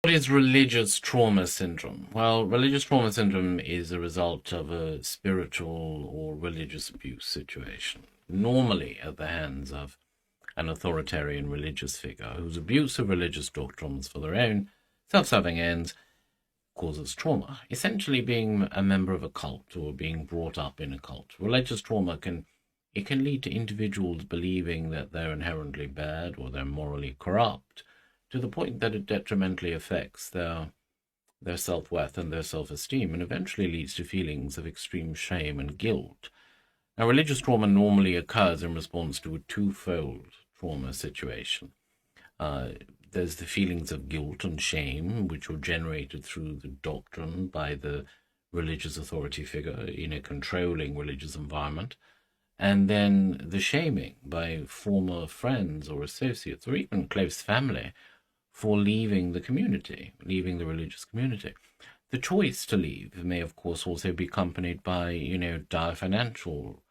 What is religious trauma syndrome? Well, religious trauma syndrome is a result of a spiritual or religious abuse situation, normally at the hands of an authoritarian religious figure whose abuse of religious doctrines for their own self-serving ends causes trauma. Essentially, being a member of a cult or being brought up in a cult. Religious trauma can lead to individuals believing that they're inherently bad or they're morally corrupt, to the point that it detrimentally affects their self-worth and their self-esteem, and eventually leads to feelings of extreme shame and guilt. Now, religious trauma normally occurs in response to a twofold trauma situation. There's the feelings of guilt and shame, which were generated through the doctrine by the religious authority figure in a controlling religious environment, and then the shaming by former friends or associates or even close family for leaving the community, leaving the religious community. The choice to leave may, of course, also be accompanied by, dire financial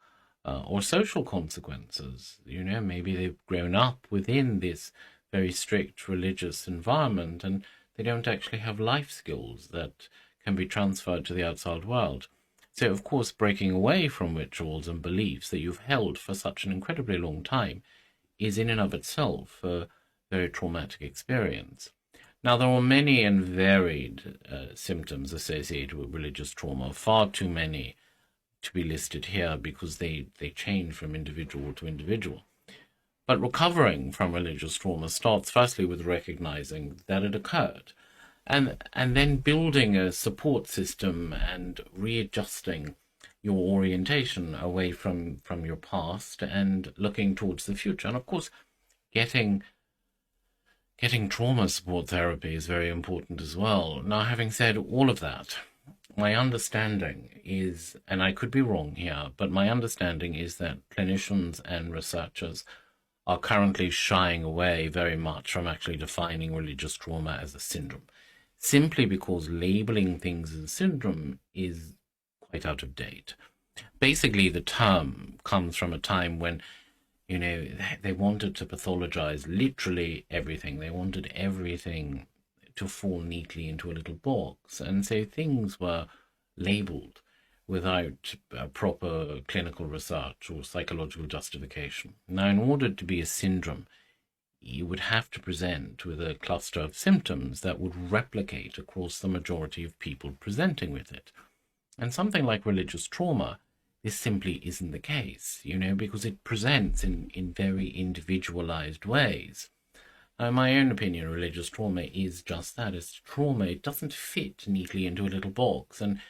or social consequences. Maybe they've grown up within this very strict religious environment and they don't actually have life skills that can be transferred to the outside world. So, of course, breaking away from rituals and beliefs that you've held for such an incredibly long time is in and of itself a very traumatic experience. Now, there are many and varied symptoms associated with religious trauma, far too many to be listed here because they change from individual to individual. But recovering from religious trauma starts firstly with recognizing that it occurred, and then building a support system and readjusting your orientation away from your past and looking towards the future. And of course, getting trauma support therapy is very important as well. Now, having said all of that, my understanding is, and I could be wrong here, but my understanding is that clinicians and researchers are currently shying away very much from actually defining religious trauma as a syndrome, simply because labeling things as a syndrome is quite out of date. Basically, the term comes from a time when they wanted to pathologize literally everything. They wanted everything to fall neatly into a little box. And so things were labeled without proper clinical research or psychological justification. Now, in order to be a syndrome, you would have to present with a cluster of symptoms that would replicate across the majority of people presenting with it. And something like religious trauma, this simply isn't the case, because it presents in very individualized ways. Now, in my own opinion, religious trauma is just that. It's trauma. It doesn't fit neatly into a little box, and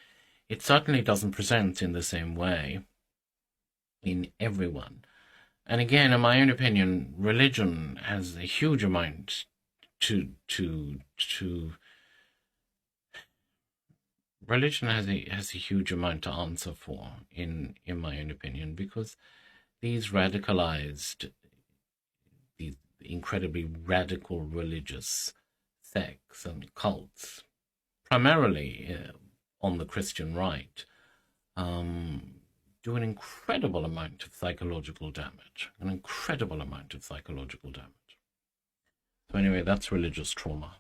it certainly doesn't present in the same way in everyone. And again, in my own opinion, religion has a huge amount to religion has a huge amount to answer for, in my own opinion, because these incredibly radical religious sects and cults, primarily on the Christian right, do an incredible amount of psychological damage. So anyway, that's religious trauma.